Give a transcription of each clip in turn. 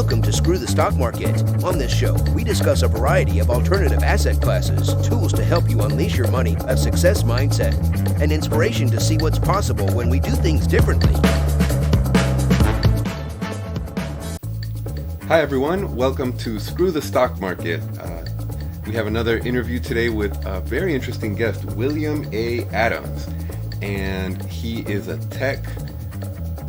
Welcome to Screw the Stock Market. On this show, we discuss a variety of alternative asset classes, tools to help you unleash your money, a success mindset, and inspiration to see what's possible when we do things differently. Hi everyone, welcome to Screw the Stock Market. We have another interview today with a very interesting guest, William A. Adams. And he is a tech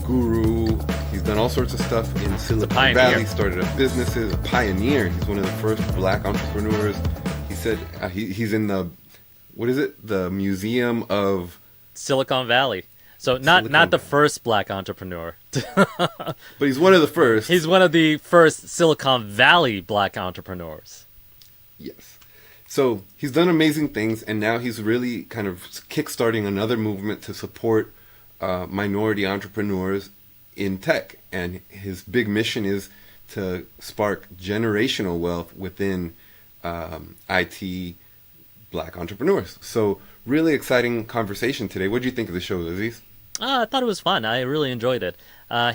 guru. He's done all sorts of stuff in Silicon Valley, started up businesses, a pioneer. He's one of the first black entrepreneurs. He said he's in the, what is it? The Museum of Silicon Valley. So not the first black entrepreneur. But he's one of the first. He's one of the first Silicon Valley black entrepreneurs. Yes. So he's done amazing things, and now he's really kind of kickstarting another movement to support minority entrepreneurs in tech. And his big mission is to spark generational wealth within IT black entrepreneurs. So really exciting conversation today. What did you think of the show, Aziz? I thought it was fun. I really enjoyed it.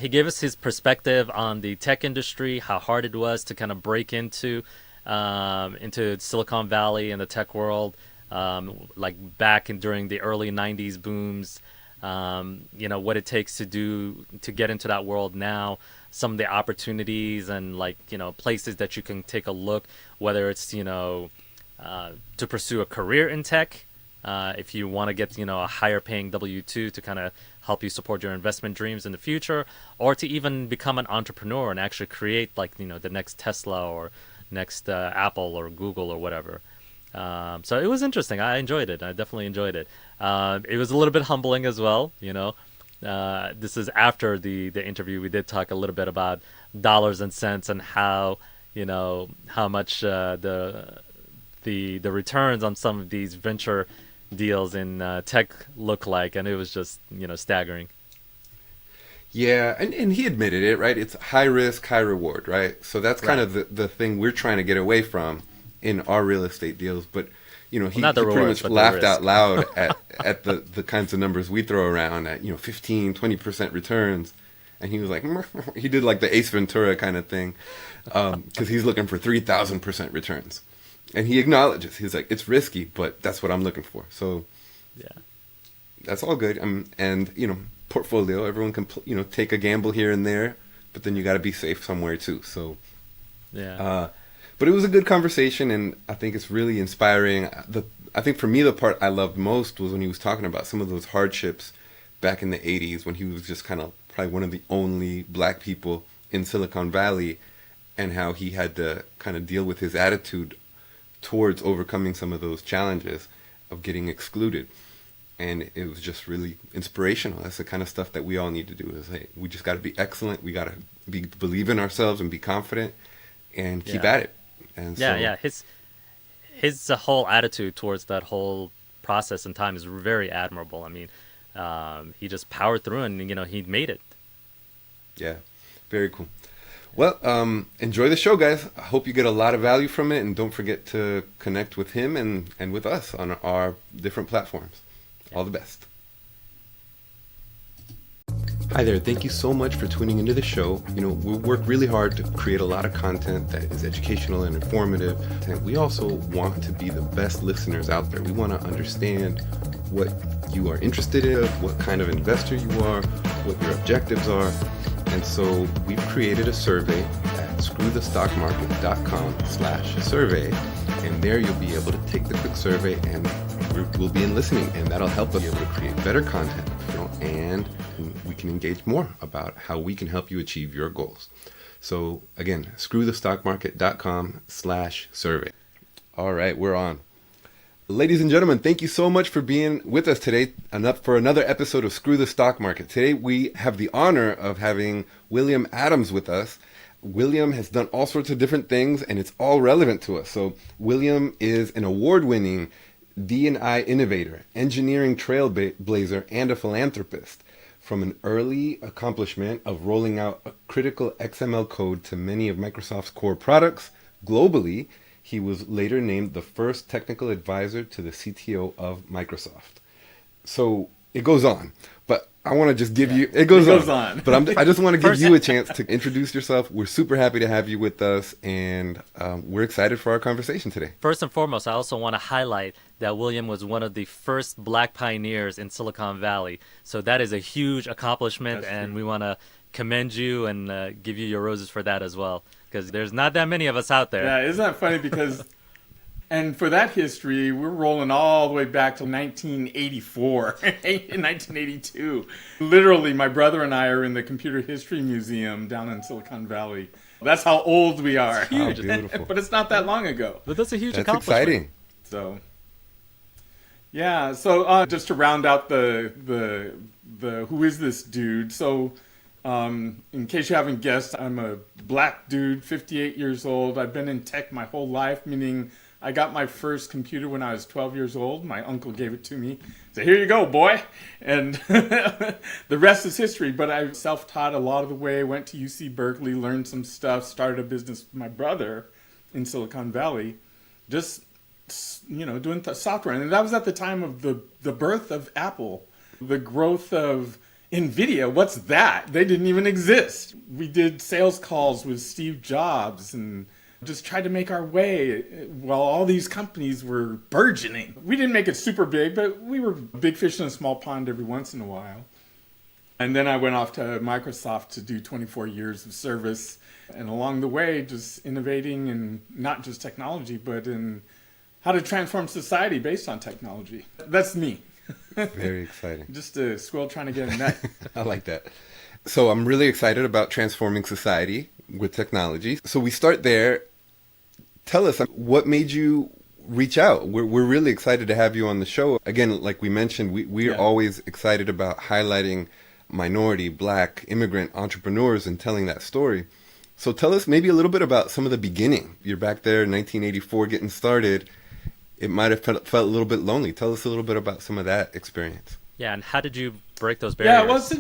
He gave us his perspective on the tech industry, how hard it was to kind of break into Silicon Valley and the tech world, like back during the early 90s booms, what it takes to get into that world now, some of the opportunities and places that you can take a look, whether it's, to pursue a career in tech, if you want to get, a higher paying W-2 to kind of help you support your investment dreams in the future, or to even become an entrepreneur and actually create the next Tesla or next Apple or Google or whatever. So it was interesting. I enjoyed it. I definitely enjoyed it. It was a little bit humbling as well. This is after the interview. We did talk a little bit about dollars and cents and how much the returns on some of these venture deals in tech look like, and it was just staggering. Yeah, and he admitted it, right? It's high risk, high reward, right? So that's kind of the thing we're trying to get away from in our real estate deals. But, he pretty much laughed out loud at the kinds of numbers we throw around at, 15, 20% returns. And he was like, he did like the Ace Ventura kind of thing, because he's looking for 3,000% returns. And he acknowledges, he's like, it's risky, but that's what I'm looking for. So yeah, that's all good. And, portfolio, everyone can take a gamble here and there, but then you got to be safe somewhere too. So yeah, but it was a good conversation, and I think it's really inspiring. I think for me, the part I loved most was when he was talking about some of those hardships back in the 80s, when he was just kind of probably one of the only black people in Silicon Valley, and how he had to kind of deal with his attitude towards overcoming some of those challenges of getting excluded. And it was just really inspirational. That's the kind of stuff that we all need to do. Is we just got to be excellent. We got to believe in ourselves and be confident and keep at it. And his whole attitude towards that whole process and time is very admirable. I mean, he just powered through, and he made it. Yeah, very cool. Well, enjoy the show, guys. I hope you get a lot of value from it, and don't forget to connect with him and with us on our different platforms. All the best. Hi there. Thank you so much for tuning into the show. We work really hard to create a lot of content that is educational and informative. And we also want to be the best listeners out there. We want to understand what you are interested in, what kind of investor you are, what your objectives are. And so we've created a survey at screwthestockmarket.com/survey. And there you'll be able to take the quick survey, and we'll be in listening, and that'll help us be able to create better content, and we can engage more about how we can help you achieve your goals. So again, screwthestockmarket.com/survey. All right, we're on. Ladies and gentlemen, thank you so much for being with us today for another episode of Screw the Stock Market. Today we have the honor of having William Adams with us. William has done all sorts of different things, and it's all relevant to us. So William is an award-winning D&I innovator, engineering trailblazer, and a philanthropist. From an early accomplishment of rolling out a critical XML code to many of Microsoft's core products globally, he was later named the first technical advisor to the CTO of Microsoft. So it goes on. But I want to just give you, it goes on. But I just want to give you a chance to introduce yourself. We're super happy to have you with us, and we're excited for our conversation today. First and foremost, I also want to highlight that William was one of the first Black pioneers in Silicon Valley. So that is a huge accomplishment, and we want to commend you and give you your roses for that as well, because there's not that many of us out there. Yeah, isn't that funny? Because, and for that history, we're rolling all the way back to 1984, 1982. Literally, my brother and I are in the Computer History Museum down in Silicon Valley. That's how old we are. It's huge. Oh, beautiful. But it's not that long ago. But that's a huge That's accomplishment. exciting. So, yeah. So just to round out the who is this dude? So, in case you haven't guessed, I'm a Black dude, 58 years old. I've been in tech my whole life, meaning I got my first computer when I was 12 years old. My uncle gave it to me. So here you go, boy. And the rest is history. But I self-taught a lot of the way, went to UC Berkeley, learned some stuff, started a business with my brother in Silicon Valley, just, doing software. And that was at the time of the birth of Apple, the growth of NVIDIA. What's that? They didn't even exist. We did sales calls with Steve Jobs and just tried to make our way while all these companies were burgeoning. We didn't make it super big, but we were big fish in a small pond every once in a while. And then I went off to Microsoft to do 24 years of service. And along the way, just innovating in not just technology, but in how to transform society based on technology. That's me. Very exciting. Just a squirrel trying to get a nut. I like that. So I'm really excited about transforming society with technology. So we start there. Tell us, what made you reach out? We're really excited to have you on the show. Again, like we mentioned, we're always excited about highlighting minority, Black, immigrant entrepreneurs and telling that story. So tell us maybe a little bit about some of the beginning. You're back there in 1984 getting started. It might have felt a little bit lonely. Tell us a little bit about some of that experience. Yeah, and how did you break those barriers?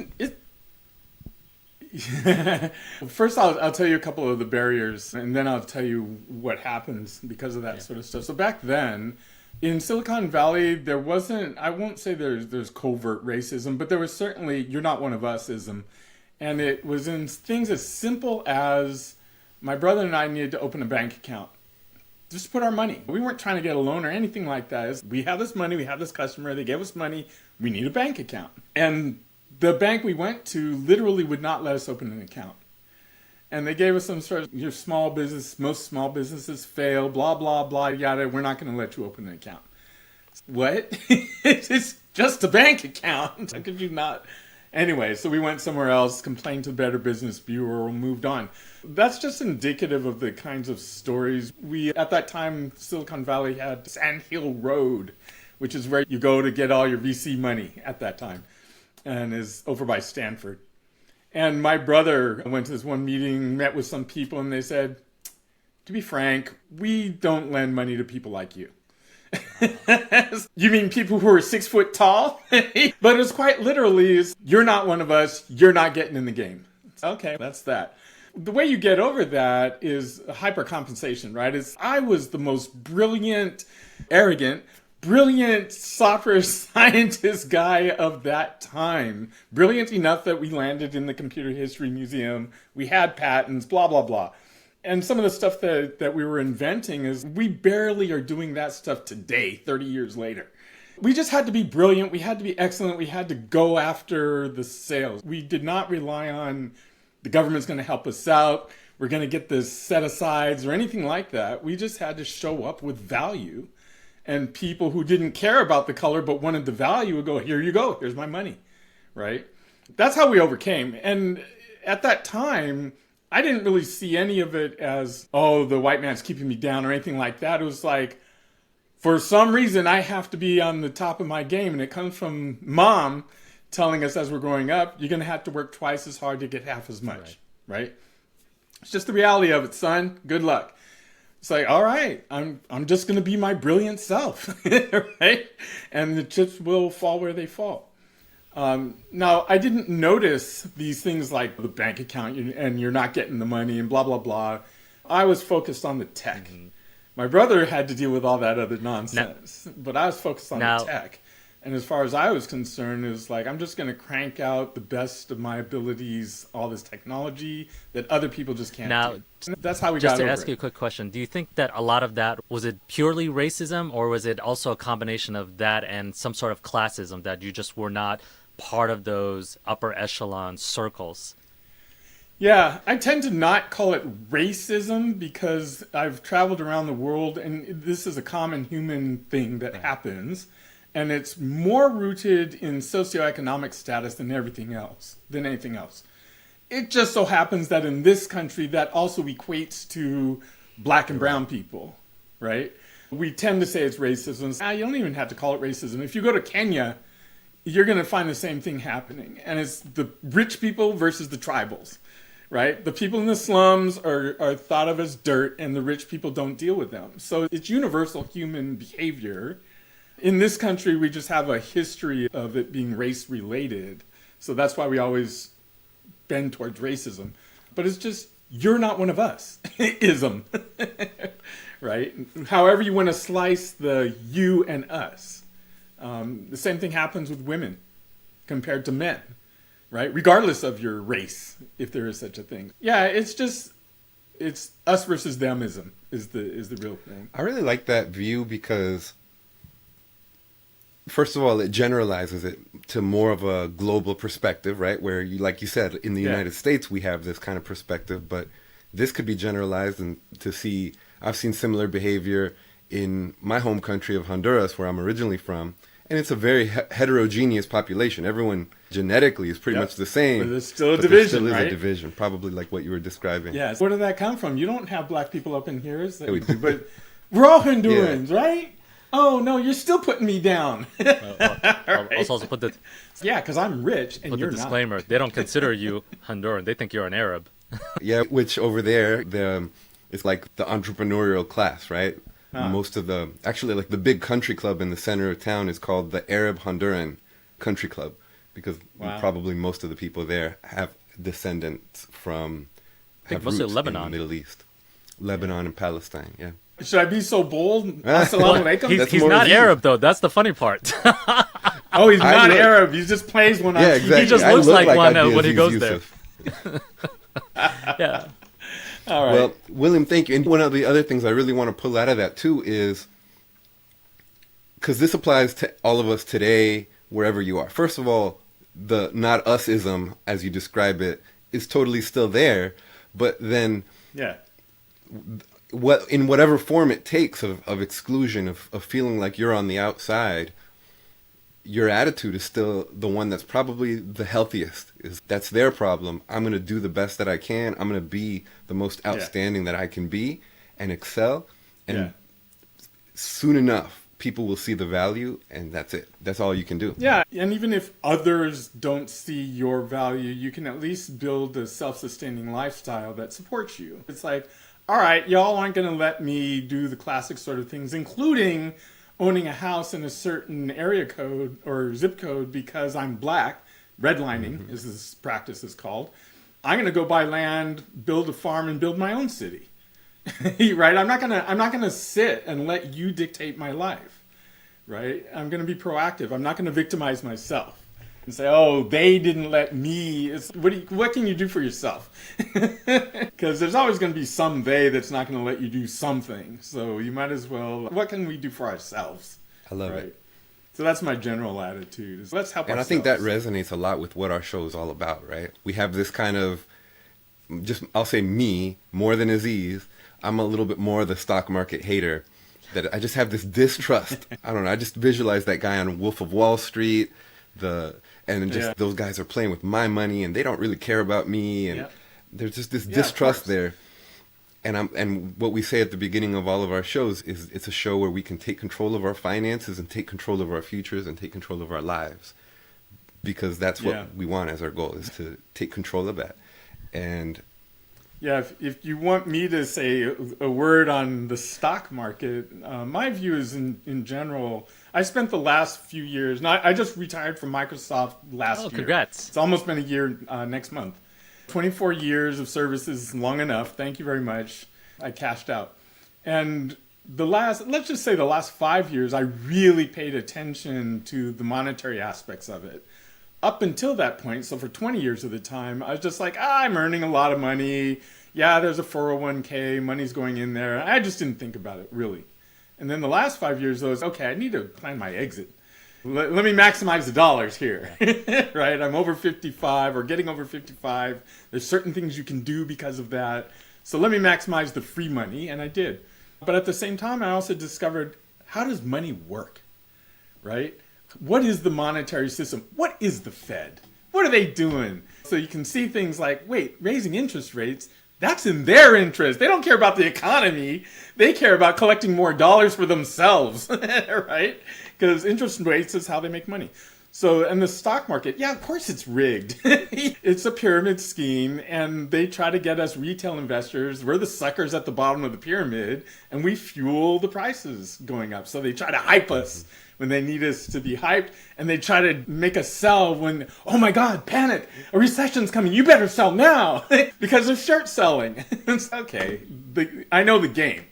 First, I'll tell you a couple of the barriers, and then I'll tell you what happens because of that sort of stuff. So back then, in Silicon Valley, there wasn't, I won't say there's covert racism, but there was certainly, you're not one of us-ism. And it was in things as simple as my brother and I needed to open a bank account. Just put our money. We weren't trying to get a loan or anything like that. We have this money, we have this customer, they gave us money, we need a bank account. And the bank we went to literally would not let us open an account. And they gave us some sort of, your small business, most small businesses fail, blah, blah, blah, yada, we're not going to let you open an account. What? It's just a bank account. How could you not? Anyway, so we went somewhere else, complained to the Better Business Bureau, moved on. That's just indicative of the kinds of stories. At that time, Silicon Valley had Sand Hill Road, which is where you go to get all your VC money at that time, and is over by Stanford. And my brother went to this one meeting, met with some people, and they said, to be frank, we don't lend money to people like you. You mean people who are 6 foot tall? But it was quite literally, you're not one of us, you're not getting in the game. Okay, that's that. The way you get over that is hypercompensation, right? I was the most brilliant, arrogant, brilliant software scientist guy of that time. Brilliant enough that we landed in the Computer History Museum. We had patents, blah, blah, blah. And some of the stuff that we were inventing is we barely are doing that stuff today, 30 years later. We just had to be brilliant. We had to be excellent. We had to go after the sales. We did not rely on the government's going to help us out. We're going to get the set-asides or anything like that. We just had to show up with value. And people who didn't care about the color but wanted the value would go, here you go, here's my money, right? That's how we overcame. And at that time, I didn't really see any of it as, oh, the white man's keeping me down or anything like that. It was like, for some reason, I have to be on the top of my game. And it comes from mom telling us as we're growing up, you're going to have to work twice as hard to get half as much, right? It's just the reality of it, son. Good luck. It's like, all right, I'm just going to be my brilliant self, right? And the chips will fall where they fall. Now, I didn't notice these things like the bank account and you're not getting the money and blah, blah, blah. I was focused on the tech. Mm-hmm. My brother had to deal with all that other nonsense, but I was focused on the tech. And as far as I was concerned, is like, I'm just going to crank out the best of my abilities, all this technology that other people just can't do. And that's how we got over it. Just to ask you a quick question, do you think that a lot of that, was it purely racism, or was it also a combination of that and some sort of classism, that you just were not part of those upper echelon circles? Yeah, I tend to not call it racism because I've traveled around the world and this is a common human thing that happens. And it's more rooted in socioeconomic status than anything else. It just so happens that in this country, that also equates to black and brown people, right? We tend to say it's racism. You don't even have to call it racism. If you go to Kenya, you're going to find the same thing happening. And it's the rich people versus the tribals, right? The people in the slums are thought of as dirt, and the rich people don't deal with them. So it's universal human behavior. In this country, we just have a history of it being race-related. So that's why we always bend towards racism. But it's just, you're not one of us. Ism. Right? However you want to slice the you and us. The same thing happens with women compared to men. Right? Regardless of your race, if there is such a thing. Yeah, it's us versus themism is the real thing. I really like that view because, first of all, it generalizes it to more of a global perspective, right? Where, like you said, in the United States, we have this kind of perspective, but this could be generalized and to see, I've seen similar behavior in my home country of Honduras, where I'm originally from, and it's a very heterogeneous population. Everyone genetically is pretty much the same. But there's still a division, there still is right? a division, probably like what you were describing. Yeah. Where did that come from? You don't have black people up in here, but we're all Hondurans, right? Oh, no, you're still putting me down. I'll also put the... Yeah, because I'm rich and you're not. Disclaimer, they don't consider you Honduran. They think you're an Arab. Yeah, which over there, it's like the entrepreneurial class, right? Most of actually, like the big country club in the center of town is called the Arab Honduran Country Club, because probably most of the people there have descendants from, have roots in the Middle East. Lebanon and Palestine, yeah. Should I be so bold? Assalamu alaikum. He's not Arab, though. That's the funny part. Oh, he's not Arab. He just plays one on TV. Exactly. He just looks like one when he goes Yusuf. There. Yeah. All right. Well, William, thank you. And one of the other things I really want to pull out of that, too, is because this applies to all of us today, wherever you are. First of all, the not us-ism, as you describe it, is totally still there. But then... Yeah. In whatever form it takes of exclusion, of feeling like you're on the outside, your attitude is still the one that's probably the healthiest. That's their problem. I'm going to do the best that I can. I'm going to be the most outstanding that I can be and excel. And soon enough, people will see the value, and that's it. That's all you can do. Yeah, and even if others don't see your value, you can at least build a self-sustaining lifestyle that supports you. It's like, all right, y'all aren't going to let me do the classic sort of things, including owning a house in a certain area code or zip code because I'm black. Redlining is this practice is called. I'm going to go buy land, build a farm, and build my own city. Right? I'm not gonna sit and let you dictate my life. Right? I'm going to be proactive. I'm not going to victimize myself and say, oh, they didn't let me. What can you do for yourself? Because there's always going to be some they that's not going to let you do something. So you might as well, what can we do for ourselves? I love it. So that's my general attitude. Is let's help ourselves. And I think that resonates a lot with what our show is all about, right? We have this kind of, I'll say me, more than Aziz. I'm a little bit more the stock market hater. That I just have this distrust. I don't know. I just visualize that guy on Wolf of Wall Street. Those guys are playing with my money and they don't really care about me. And there's just this distrust there. And what we say at the beginning of all of our shows is it's a show where we can take control of our finances and take control of our futures and take control of our lives. Because that's what we want as our goal, is to take control of that. And yeah, if you want me to say a word on the stock market, my view is in general, I spent the last few years, I just retired from Microsoft last year. Congrats. It's almost been a year next month. 24 years of service is long enough. Thank you very much. I cashed out. And let's just say the last 5 years, I really paid attention to the monetary aspects of it. Up until that point, so for 20 years of the time, I was just like, I'm earning a lot of money. Yeah, there's a 401k, money's going in there. I just didn't think about it, really. And then the last 5 years, I was, okay, I need to plan my exit. Let me maximize the dollars here, right? I'm over 55 or getting over 55. There's certain things you can do because of that. So let me maximize the free money, and I did. But at the same time, I also discovered, how does money work, right? What is the monetary system? What is the Fed? What are they doing? So you can see things like, wait, raising interest rates, that's in their interest. They don't care about the economy. They care about collecting more dollars for themselves, right? Because interest rates is how they make money. So, and the stock market, yeah, of course it's rigged. It's a pyramid scheme, and they try to get us retail investors. We're the suckers at the bottom of the pyramid, and we fuel the prices going up. So they try to hype us when they need us to be hyped, and they try to make us sell when, oh my God, panic, a recession's coming, you better sell now, because they're short selling. It's okay, I know the game.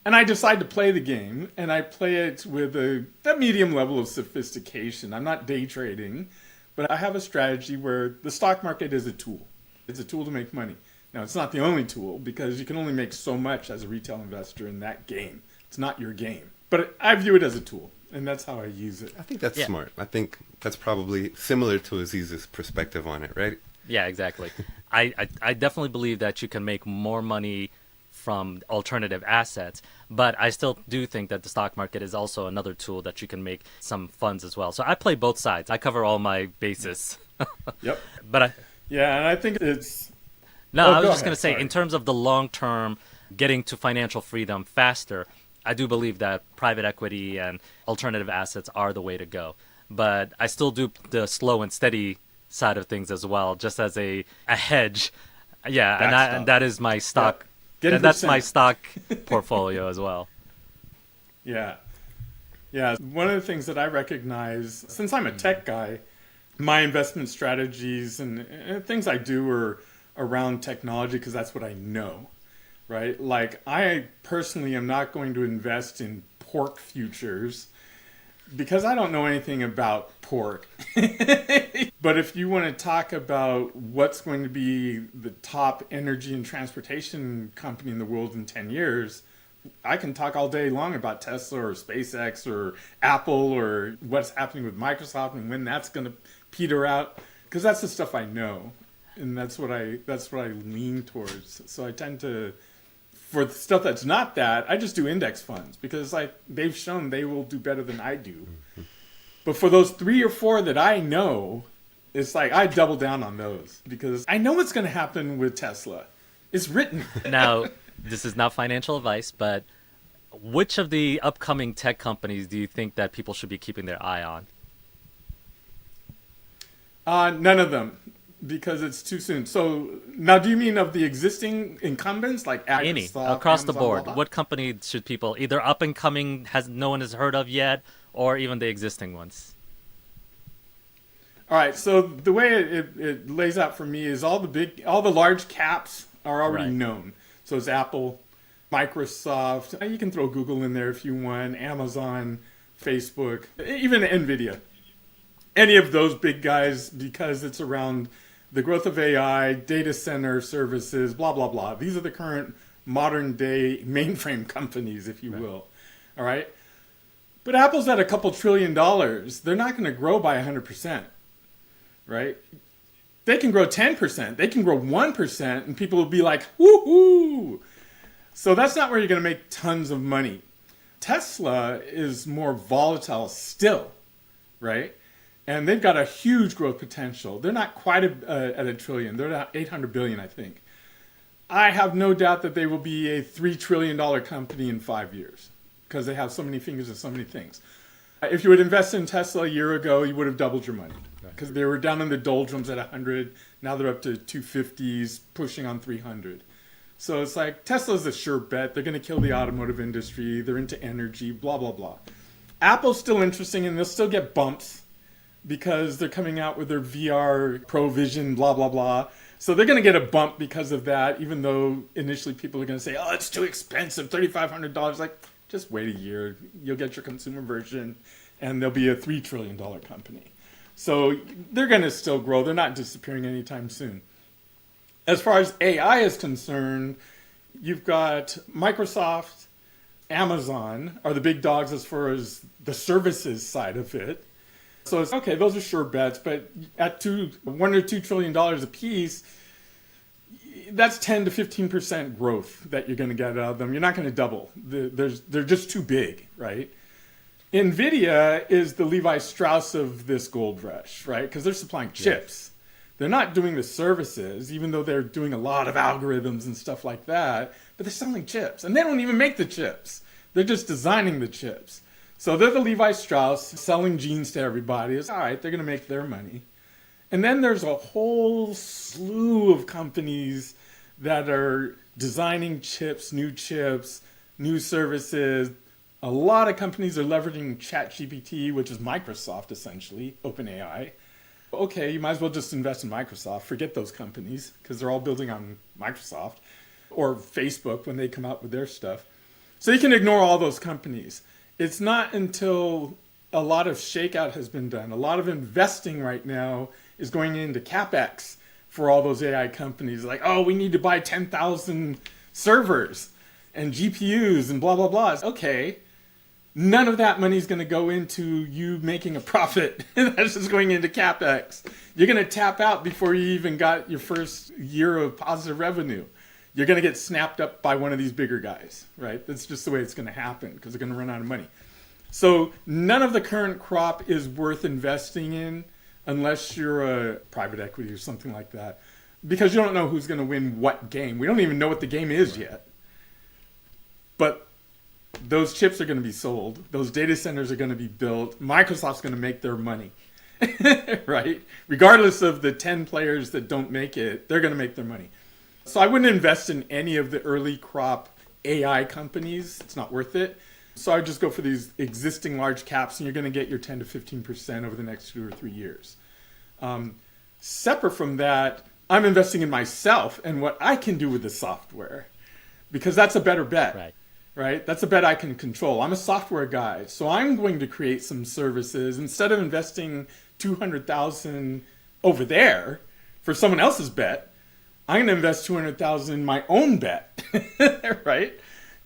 And I decide to play the game, and I play it with a medium level of sophistication. I'm not day trading, but I have a strategy where the stock market is a tool. It's a tool to make money. Now, it's not the only tool, because you can only make so much as a retail investor in that game. It's not your game. But I view it as a tool, and that's how I use it. I think that's smart. I think that's probably similar to Aziz's perspective on it, right? Yeah, exactly. I definitely believe that you can make more money from alternative assets, but I still do think that the stock market is also another tool that you can make some funds as well. So I play both sides. I cover all my bases. Yep. But and I think it's... No, I was just going to say, in terms of the long term, getting to financial freedom faster, I do believe that private equity and alternative assets are the way to go. But I still do the slow and steady side of things as well, just as a hedge. Yeah, and that is my stock. Yep. That's my stock portfolio as well. Yeah. One of the things that I recognize, since I'm a tech guy, my investment strategies and things I do are around technology because that's what I know, right? Like, I personally am not going to invest in pork futures because I don't know anything about pork. But if you want to talk about what's going to be the top energy and transportation company in the world in 10 years, I can talk all day long about Tesla or SpaceX or Apple or what's happening with Microsoft and when that's going to peter out, because that's the stuff I know, and that's what I lean towards. So I tend to, for the stuff that's not that, I just do index funds because they've shown they will do better than I do. But for those 3 or 4 that I know, it's like I double down on those because I know what's going to happen with Tesla. It's written. Now, this is not financial advice, but which of the upcoming tech companies do you think that people should be keeping their eye on? None of them, because it's too soon. So now, do you mean of the existing incumbents like Microsoft, any across Amazon, the board? blah, blah? What company should people either up and coming no one has heard of yet, or even the existing ones? All right. So the way it lays out for me is all the large caps are already known. So it's Apple, Microsoft. You can throw Google in there if you want. Amazon, Facebook, even NVIDIA. Any of those big guys, because it's around the growth of AI, data center services, blah, blah, blah. These are the current modern day mainframe companies, if you will. All right. But Apple's at a couple $1 trillion. They're not going to grow by 100%. Right? They can grow 10%. They can grow 1%, and people will be like, woohoo! So that's not where you're going to make tons of money. Tesla is more volatile still, right? And they've got a huge growth potential. They're not quite at $1 trillion. They're at $800 billion, I think. I have no doubt that they will be a $3 trillion company in 5 years because they have so many fingers and so many things. If you would invest in Tesla a year ago, you would have doubled your money because they were down in the doldrums at 100. Now they're up to 250s, pushing on 300. So it's like Tesla's a sure bet. They're going to kill the automotive industry. They're into energy, blah, blah, blah. Apple's still interesting, and they'll still get bumps because they're coming out with their VR Pro Vision, blah, blah, blah. So they're going to get a bump because of that, even though initially people are going to say, oh, it's too expensive, $3,500. Like, Just wait a year. You'll get your consumer version, and they'll be a $3 trillion company. So they're going to still grow. They're not disappearing anytime soon. As far as AI is concerned, you've got Microsoft, Amazon are the big dogs as far as the services side of it. So it's okay, those are sure bets, but at $1 or $2 trillion a piece, that's 10 to 15% growth that you're going to get out of them. You're not going to double. They're just too big, right? NVIDIA is the Levi Strauss of this gold rush, right? Because they're supplying chips. They're not doing the services, even though they're doing a lot of algorithms and stuff like that, but they're selling chips. And they don't even make the chips. They're just designing the chips. So they're the Levi Strauss selling jeans to everybody. It's all right, they're going to make their money. And then there's a whole slew of companies that are designing chips, new services. A lot of companies are leveraging ChatGPT, which is Microsoft, essentially, OpenAI. Okay, you might as well just invest in Microsoft. Forget those companies, because they're all building on Microsoft. Or Facebook when they come out with their stuff. So you can ignore all those companies. It's not until a lot of shakeout has been done. A lot of investing right now is going into CapEx for all those AI companies. Like, oh, we need to buy 10,000 servers and GPUs and blah, blah, blah. Okay. None of that money is going to go into you making a profit. That's just going into CapEx. You're going to tap out before you even got your first year of positive revenue. You're going to get snapped up by one of these bigger guys, right? That's just the way it's going to happen because they're going to run out of money. So none of the current crop is worth investing in unless you're a private equity or something like that, because you don't know who's going to win what game. We don't even know what the game is yet. But those chips are going to be sold. Those data centers are going to be built. Microsoft's going to make their money, right? Regardless of the 10 players that don't make it, they're going to make their money. So I wouldn't invest in any of the early crop AI companies. It's not worth it. So I would just go for these existing large caps, and you're going to get your 10 to 15% over the next 2 or 3 years. Separate from that, I'm investing in myself and what I can do with the software, because that's a better bet, right? That's a bet I can control. I'm a software guy, so I'm going to create some services. Instead of investing $200,000 over there for someone else's bet, I'm going to invest $200,000 in my own bet, right?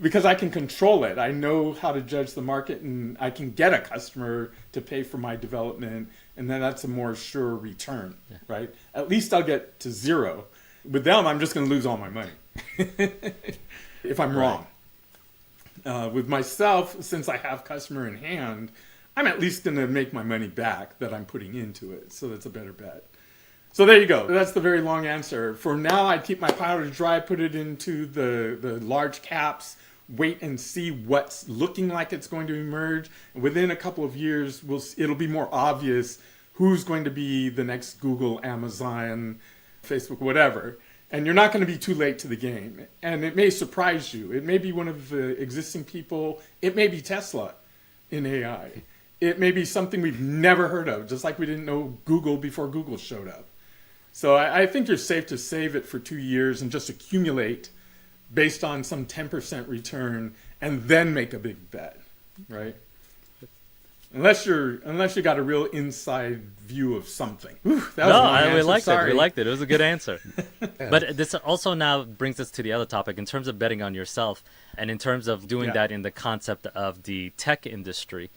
Because I can control it. I know how to judge the market, and I can get a customer to pay for my development, and then that's a more sure return, right? At least I'll get to zero. With them, I'm just going to lose all my money if I'm wrong. With myself, since I have customer in hand, I'm at least going to make my money back that I'm putting into it. So that's a better bet. So there you go. That's the very long answer. For now, I'd keep my powder dry, put it into the large caps, wait and see what's looking like it's going to emerge. Within a couple of years, it'll be more obvious who's going to be the next Google, Amazon, Facebook, whatever. And you're not going to be too late to the game. And it may surprise you. It may be one of the existing people. It may be Tesla in AI. It may be something we've never heard of, just like we didn't know Google before Google showed up. So I think you're safe to save it for 2 years and just accumulate based on some 10% return and then make a big bet, right? Unless you got a real inside view of something. Whew, that was we liked it. We liked it. It was a good answer. But this also now brings us to the other topic in terms of betting on yourself and in terms of doing that in the concept of the tech industry.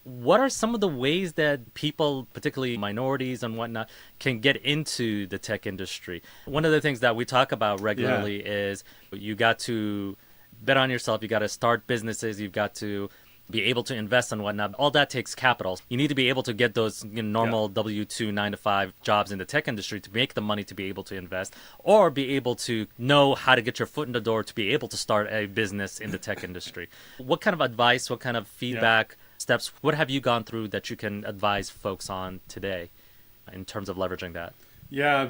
What are some of the ways that people, particularly minorities and whatnot, can get into the tech industry? One of the things that we talk about regularly is you got to bet on yourself. You got to start businesses. You've got to be able to invest and whatnot. All that takes capital. You need to be able to get those normal W-2, 9-to-5 jobs in the tech industry to make the money to be able to invest, or be able to know how to get your foot in the door to be able to start a business in the tech industry. What kind of advice, what kind of feedback, steps, what have you gone through that you can advise folks on today in terms of leveraging that? Yeah,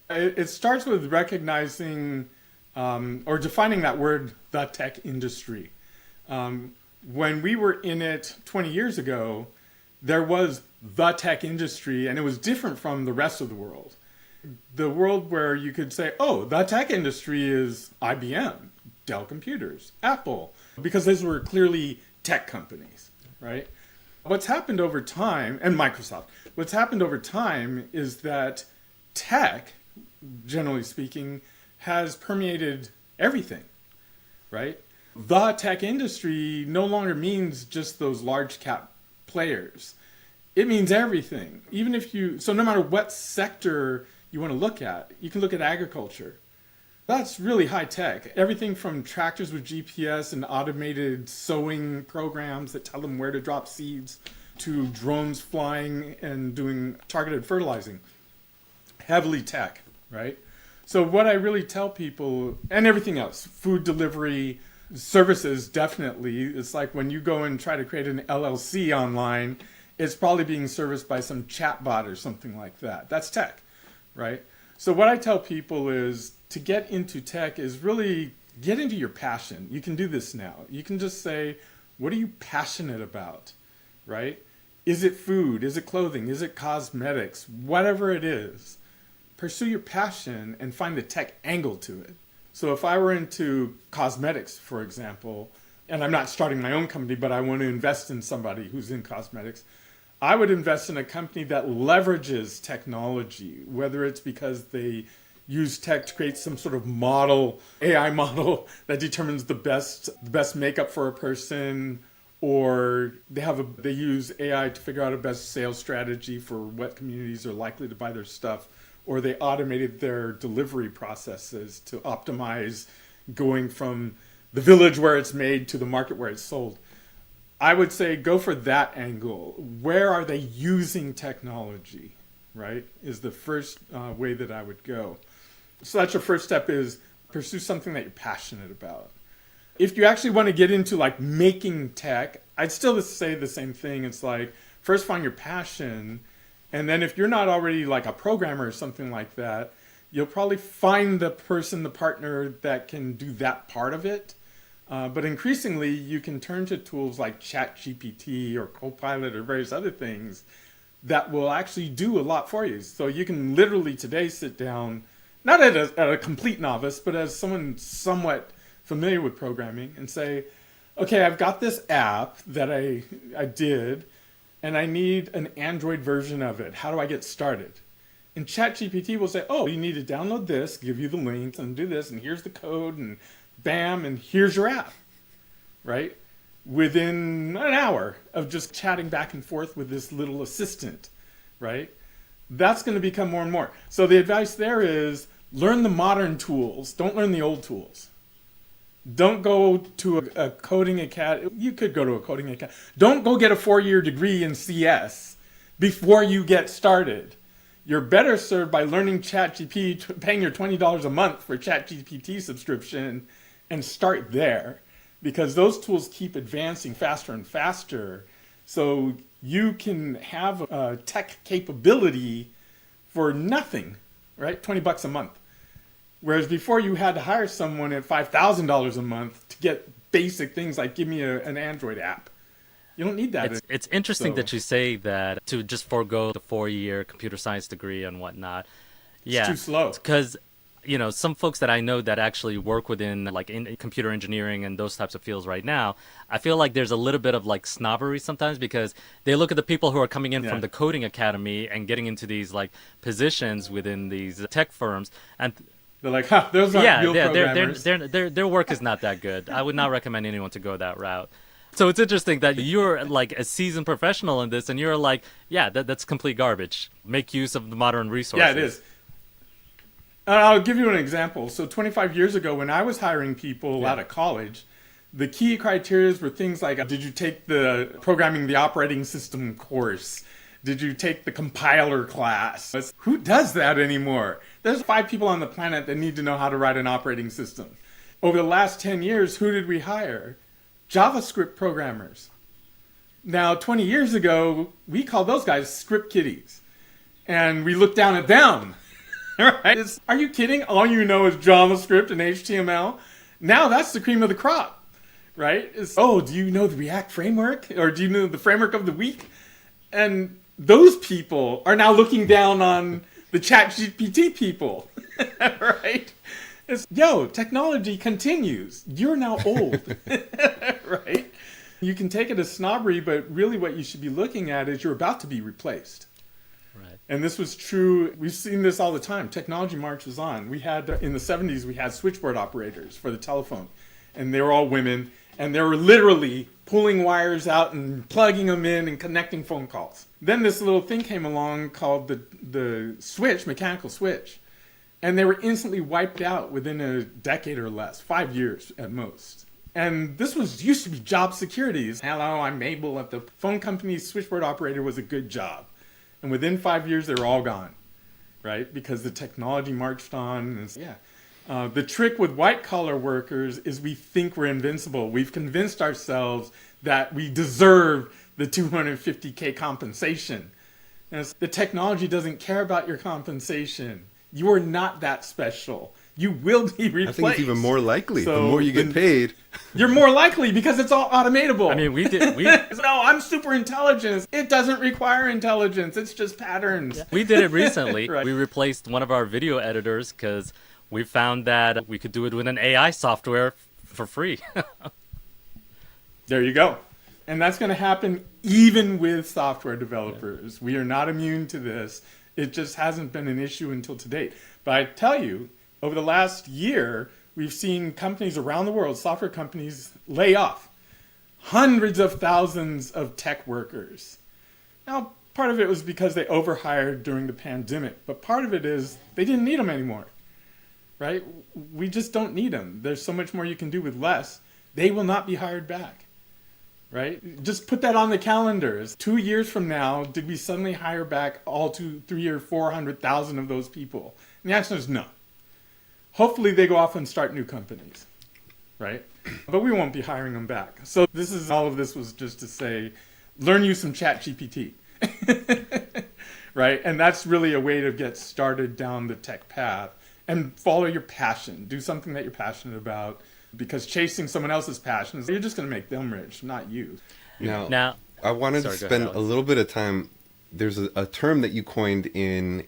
it starts with recognizing or defining that word, the tech industry. When we were in it 20 years ago, there was the tech industry, and it was different from the rest of the world. The world where you could say, oh, the tech industry is IBM, Dell Computers, Apple, because those were clearly tech companies, right? What's happened over time, and Microsoft, what's happened over time is that tech, generally speaking, has permeated everything, right? The tech industry no longer means just those large cap players. It means everything. Even if so no matter what sector you want to look at, you can look at agriculture. That's really high tech. Everything from tractors with GPS and automated sowing programs that tell them where to drop seeds to drones flying and doing targeted fertilizing. Heavily tech, right? So what I really tell people, and everything else, food delivery, services, definitely. It's like when you go and try to create an LLC online, it's probably being serviced by some chatbot or something like that. That's tech, right? So what I tell people is to get into tech is really get into your passion. You can do this now. You can just say, what are you passionate about, right? Is it food? Is it clothing? Is it cosmetics? Whatever it is, pursue your passion and find the tech angle to it. So if I were into cosmetics, for example, and I'm not starting my own company, but I want to invest in somebody who's in cosmetics, I would invest in a company that leverages technology, whether it's because they use tech to create some sort of model, AI model that determines the best makeup for a person, or they use AI to figure out a best sales strategy for what communities are likely to buy their stuff, or they automated their delivery processes to optimize going from the village where it's made to the market where it's sold. I would say go for that angle. Where are they using technology, right? Is the first way that I would go. So that's your first step, is pursue something that you're passionate about. If you actually want to get into like making tech, I'd still say the same thing. It's like, first find your passion. And then if you're not already like a programmer or something like that, you'll probably find the partner that can do that part of it. But increasingly, you can turn to tools like ChatGPT or Copilot or various other things that will actually do a lot for you. So you can literally today sit down, not at a complete novice, but as someone somewhat familiar with programming, and say, okay, I've got this app that I did, and I need an Android version of it. How do I get started? And ChatGPT will say, oh, you need to download this, give you the links, and do this, and here's the code, and bam, and here's your app, right? Within an hour of just chatting back and forth with this little assistant, right? That's going to become more and more. So the advice there is learn the modern tools. Don't learn the old tools. Don't go to a coding academy. You could go to a coding academy. Don't go get a 4-year degree in CS before you get started. You're better served by learning ChatGPT, paying your $20 a month for ChatGPT subscription, and start there, because those tools keep advancing faster and faster. So you can have a tech capability for nothing, right? $20 a month. Whereas before you had to hire someone at $5,000 a month to get basic things like give me an Android app. You don't need that. It's interesting that you say that, to just forego the 4-year computer science degree and whatnot. Yeah, it's too slow. Because, some folks that I know that actually work within like in computer engineering and those types of fields right now, I feel like there's a little bit of like snobbery sometimes, because they look at the people who are coming in from the coding academy and getting into these like positions within these tech firms, and they're like, those aren't real programmers. Their work is not that good. I would not recommend anyone to go that route. So it's interesting that you're like a seasoned professional in this, and you're like, that's complete garbage. Make use of the modern resources. Yeah, it is. I'll give you an example. So 25 years ago, when I was hiring people out of college, the key criteria were things like, did you take the programming the operating system course? Did you take the compiler class? Who does that anymore? There's 5 people on the planet that need to know how to write an operating system. Over the last 10 years, who did we hire? JavaScript programmers. Now, 20 years ago, we called those guys script kiddies. And we looked down at them. Right? Are you kidding? All you know is JavaScript and HTML. Now that's the cream of the crop. Right? Do you know the React framework? Or do you know the framework of the week? And those people are now looking down on the ChatGPT people. Right? It's, technology continues. You're now old, right? You can take it as snobbery, but really what you should be looking at is you're about to be replaced. Right. And this was true. We've seen this all the time. Technology marches on. We had, in the 70s, we had switchboard operators for the telephone. And they were all women. And they were literally pulling wires out and plugging them in and connecting phone calls. Then this little thing came along called the switch, mechanical switch. And they were instantly wiped out within a decade or less, 5 years at most. And this used to be job security. Hello, I'm Mabel at the phone company's switchboard operator was a good job. And within 5 years, they were all gone, right? Because the technology marched on. The trick with white-collar workers is we think we're invincible. We've convinced ourselves that we deserve the $250K compensation. And the technology doesn't care about your compensation. You are not that special. You will be replaced. I think it's even more likely. The more you get paid. You're more likely because it's all automatable. I mean, No, I'm super intelligent. It doesn't require intelligence. It's just patterns. Yeah. We did it recently. Right. We replaced one of our video editors because we found that we could do it with an AI software for free. There you go. And that's going to happen even with software developers. Yeah. We are not immune to this. It just hasn't been an issue until to date. But I tell you, over the last year, we've seen companies around the world, software companies, lay off hundreds of thousands of tech workers. Now, part of it was because they overhired during the pandemic, but part of it is they didn't need them anymore, right? We just don't need them. There's so much more you can do with less. They will not be hired back, right? Just put that on the calendars. 2 years from now, did we suddenly hire back all 300,000 or 400,000 of those people? And the answer is no. Hopefully they go off and start new companies, right? But we won't be hiring them back. So all of this was just to say, learn you some ChatGPT, right? And that's really a way to get started down the tech path and follow your passion. Do something that you're passionate about, because chasing someone else's passion, you're just going to make them rich, not you. Now I wanted to spend a little bit of time. There's a term that you coined in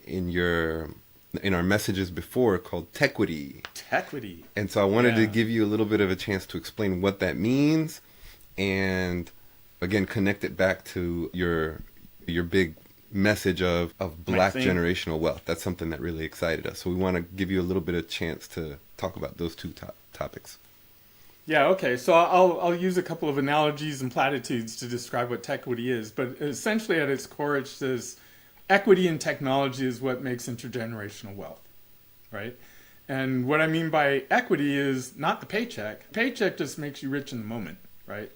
our messages before called tequity. Tequity. And so I wanted to give you a little bit of a chance to explain what that means and, again, connect it back to your big message of Black generational wealth. That's something that really excited us. So we want to give you a little bit of chance to talk about those two topics. Yeah, okay. So I'll use a couple of analogies and platitudes to describe what tequity is. But essentially at its core, it says equity in technology is what makes intergenerational wealth, right? And what I mean by equity is not the paycheck. Paycheck just makes you rich in the moment, right?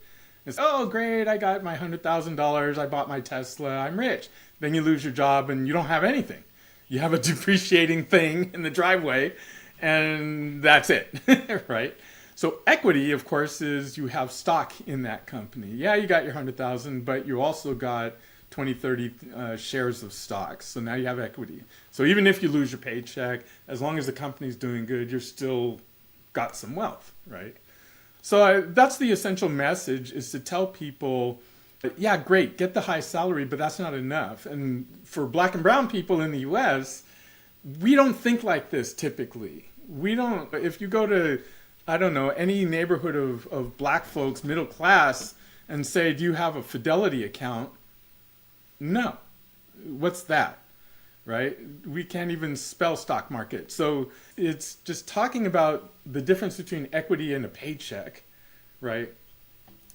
It's, oh, great, I got my $100,000, I bought my Tesla, I'm rich. Then you lose your job and you don't have anything. You have a depreciating thing in the driveway, and that's it, right? So equity, of course, is you have stock in that company. Yeah, you got your 100,000, but you also got 20, 30 shares of stocks. So now you have equity. So even if you lose your paycheck, as long as the company's doing good, you're still got some wealth, right? So that's the essential message, is to tell people, yeah, great, get the high salary, but that's not enough. And for Black and brown people in the U.S., we don't think like this typically. We don't. If you go to, I don't know, any neighborhood of Black folks, middle class, and say, do you have a Fidelity account? No. What's that? Right? We can't even spell stock market. So it's just talking about the difference between equity and a paycheck, right,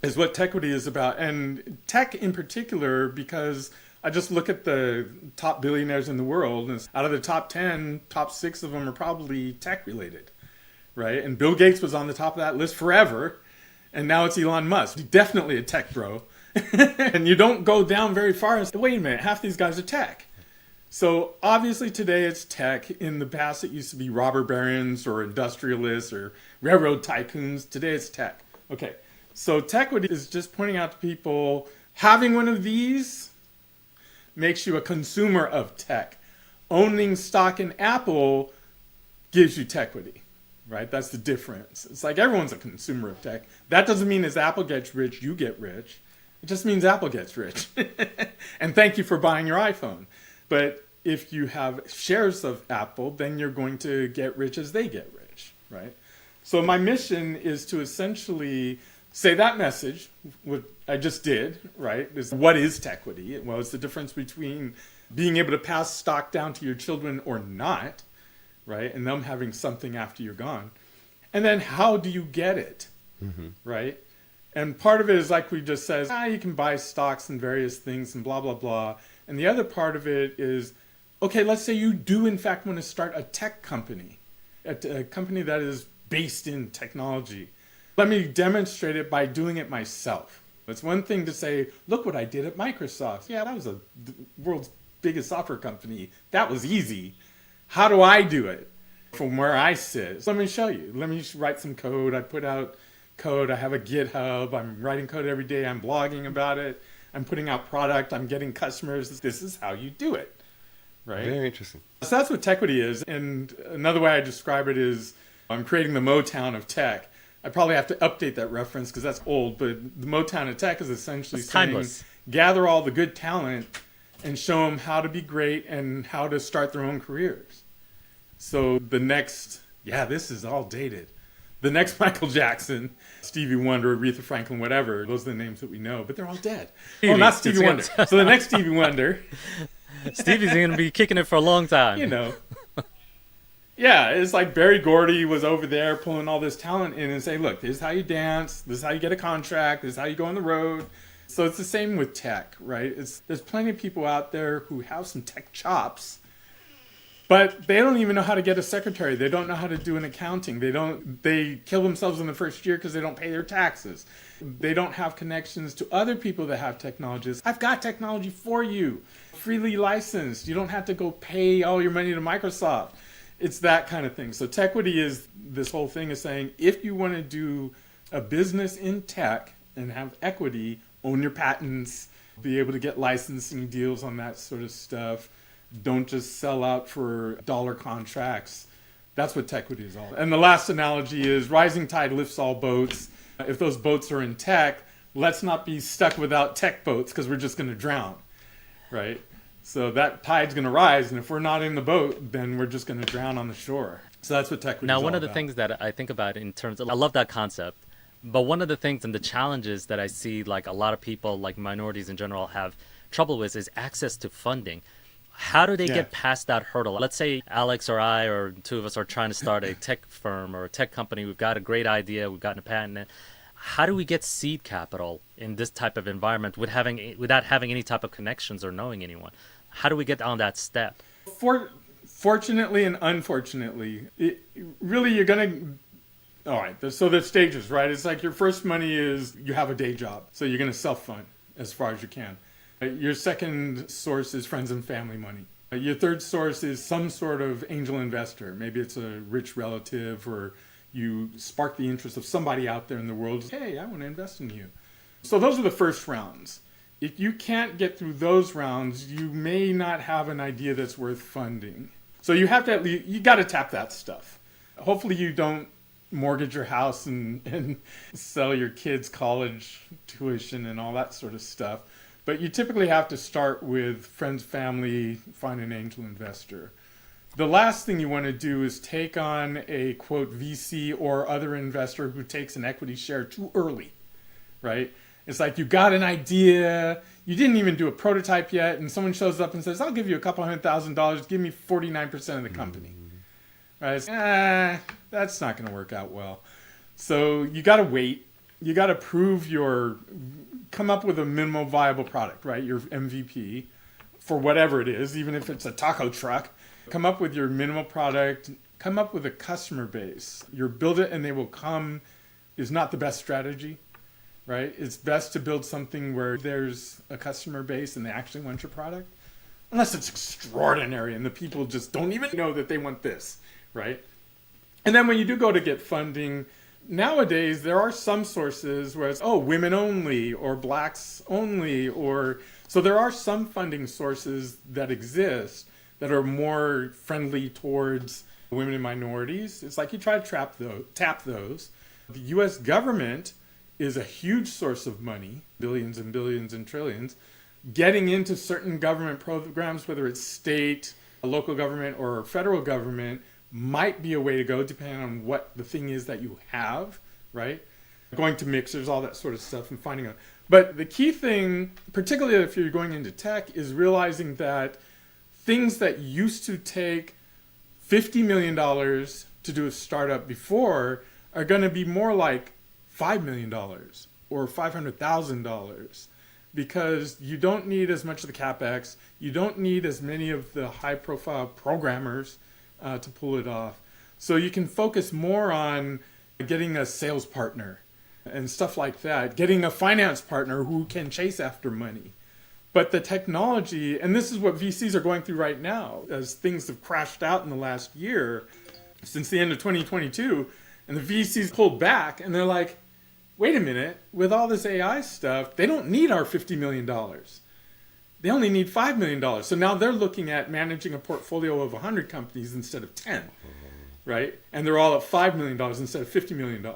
is what tequity is about. And tech in particular, because I just look at the top billionaires in the world, and out of the top 10, top 6 of them are probably tech related, right? And Bill Gates was on the top of that list forever, and now it's Elon Musk. He's definitely a tech bro. And you don't go down very far and say, wait a minute, half these guys are tech. So obviously today it's tech. In the past it used to be robber barons or industrialists or railroad tycoons. Today it's tech. Okay, so tequity is just pointing out to people, having one of these makes you a consumer of tech. Owning stock in Apple gives you tequity, right? That's the difference. It's like everyone's a consumer of tech. That doesn't mean as Apple gets rich, you get rich. It just means Apple gets rich. And thank you for buying your iPhone. But if you have shares of Apple, then you're going to get rich as they get rich. right? So my mission is to essentially say that message, what I just did, right? Is what is Tequity? Well, it's the difference between being able to pass stock down to your children or not, right? And them having something after you're gone. And then how do you get it, right? And part of it is like we just said, you can buy stocks and various things and blah, blah, blah. And the other part of it is, okay, let's say you do in fact want to start a tech company, a company that is based in technology. Let me demonstrate it by doing it myself. It's one thing to say, look what I did at Microsoft. Yeah, that was the world's biggest software company. That was easy. How do I do it from where I sit? So let me show you. Let me write some code. I put out code. I have a GitHub. I'm writing code every day. I'm blogging about it. I'm putting out product. I'm getting customers. This is how you do it, right? Very interesting. So that's what Tequity is. And another way I describe it is I'm creating the Motown of tech. I probably have to update that reference because that's old, but the Motown of tech is essentially saying, gather all the good talent and show them how to be great and how to start their own careers. So the next, this is all dated. The next Michael Jackson, Stevie Wonder, Aretha Franklin, whatever, those are the names that we know, but they're all dead. Oh, not Stevie Wonder. So the next Stevie Wonder. Stevie's going to be kicking it for a long time. You know. Yeah, it's like Berry Gordy was over there pulling all this talent in and saying, look, this is how you dance, this is how you get a contract, this is how you go on the road. So it's the same with tech, right? There's plenty of people out there who have some tech chops, but they don't even know how to get a secretary. They don't know how to do an accounting. They kill themselves in the first year because they don't pay their taxes. They don't have connections to other people that have technologies. I've got technology for you, freely licensed. You don't have to go pay all your money to Microsoft. It's that kind of thing. So Tequity is this whole thing is saying, if you want to do a business in tech and have equity, own your patents, be able to get licensing deals on that sort of stuff. Don't just sell out for dollar contracts. That's what Tequity is all about. And the last analogy is rising tide lifts all boats. If those boats are in tech, let's not be stuck without tech boats because we're just going to drown, right? So that tide's going to rise, and if we're not in the boat, then we're just going to drown on the shore. So that's what Tequity is all about. Now, one of the things that I think about in terms of, I love that concept, but one of the things and the challenges that I see like a lot of people, like minorities in general, have trouble with is access to funding. How do they get past that hurdle? Let's say Alex or I or two of us are trying to start a tech firm or a tech company. We've got a great idea. We've gotten a patent. How do we get seed capital in this type of environment without having any type of connections or knowing anyone? How do we get on that step? Fortunately and unfortunately, really you're going to... All right, so there's stages, right? It's like your first money is you have a day job. So you're going to self-fund as far as you can. Your second source is friends and family money. Your third source is some sort of angel investor. Maybe it's a rich relative or you spark the interest of somebody out there in the world. Hey, I want to invest in you. So those are the first rounds. If you can't get through those rounds, you may not have an idea that's worth funding. So you have to you got to tap that stuff. Hopefully you don't mortgage your house and sell your kids' college tuition and all that sort of stuff. But you typically have to start with friends, family, find an angel investor. The last thing you want to do is take on a, quote, VC or other investor who takes an equity share too early, right? It's like you got an idea, you didn't even do a prototype yet, and someone shows up and says, I'll give you a couple $100,000, give me 49% of the company. Right? It's, that's not going to work out well. So you got to wait. You got to come up with a minimum viable product, right? Your MVP for whatever it is, even if it's a taco truck. Come up with your minimal product. Come up with a customer base. Your build it and they will come is not the best strategy, right? It's best to build something where there's a customer base and they actually want your product. Unless it's extraordinary and the people just don't even know that they want this, right? And then when you do go to get funding, nowadays there are some sources where it's, women only or blacks only, or so there are some funding sources that exist that are more friendly towards women and minorities. It's like you try to tap those. The U.S. government is a huge source of money, billions and billions and trillions, getting into certain government programs, whether it's state, local government, or federal government, might be a way to go depending on what the thing is that you have, right? Going to mixers, all that sort of stuff, and finding out. But the key thing, particularly if you're going into tech, is realizing that things that used to take $50 million to do a startup before are going to be more like $5 million or $500,000, because you don't need as much of the CapEx. You don't need as many of the high-profile programmers to pull it off. So you can focus more on getting a sales partner and stuff like that, getting a finance partner who can chase after money. But the technology, and this is what VCs are going through right now, as things have crashed out in the last year, since the end of 2022, and the VCs pulled back, and they're like, wait a minute, with all this AI stuff, they don't need our $50 million. They only need $5 million. So now they're looking at managing a portfolio of 100 companies instead of 10, right? And they're all at $5 million instead of $50 million.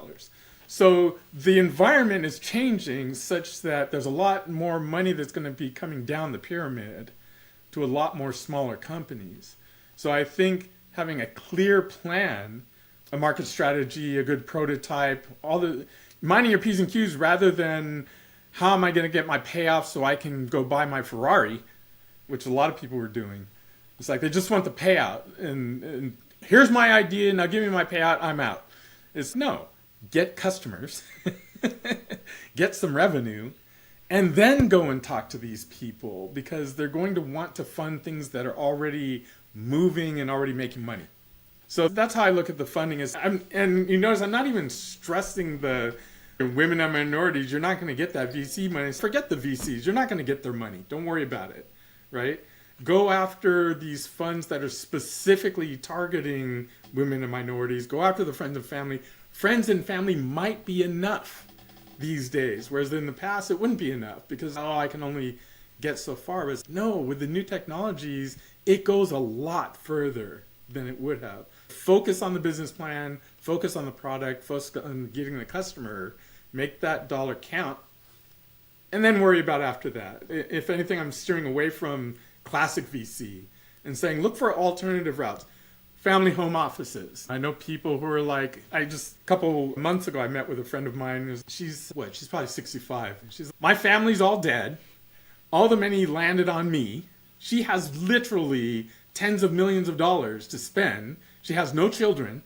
So the environment is changing such that there's a lot more money that's going to be coming down the pyramid to a lot more smaller companies. So I think having a clear plan, a market strategy, a good prototype, all the minding your P's and Q's rather than how am I going to get my payoff so I can go buy my Ferrari, which a lot of people were doing. It's like they just want the payout. And here's my idea, now give me my payout, I'm out. It's no. Get customers, get some revenue, and then go and talk to these people, because they're going to want to fund things that are already moving and already making money. So that's how I look at the funding. And you notice I'm not even stressing the women and minorities. You're not going to get that VC money. Forget the VCs. You're not going to get their money. Don't worry about it, right? Go after these funds that are specifically targeting women and minorities. Go after the friends and family. Friends and family might be enough these days, whereas in the past it wouldn't be enough because, I can only get so far. But no, with the new technologies, it goes a lot further than it would have. Focus on the business plan, focus on the product, focus on getting the customer, make that dollar count, and then worry about after that. If anything, I'm steering away from classic VC and saying, look for alternative routes. Family home offices. I know people who are like, a couple months ago, I met with a friend of mine. She's probably 65. My family's all dead. All the money landed on me. She has literally tens of millions of dollars to spend. She has no children.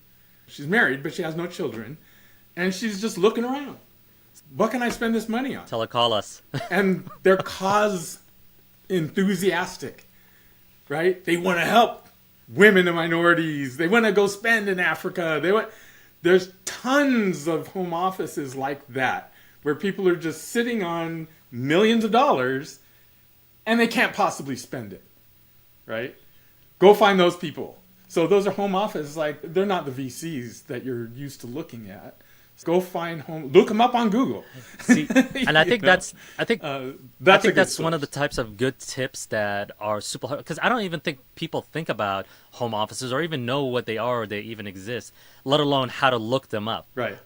She's married, but she has no children. And she's just looking around. What can I spend this money on? Tell her, call us. And they're cause enthusiastic, right? They want to help women and minorities. They want to go spend in Africa. There's tons of home offices like that where people are just sitting on millions of dollars and they can't possibly spend it, right? Go find those people. So those are home offices. Like, they're not the VCs that you're used to looking at. Go find look them up on Google. See, and I think that's one of the types of good tips that are super hard, because I don't even think people think about home offices or even know what they are or they even exist, let alone how to look them up. Right.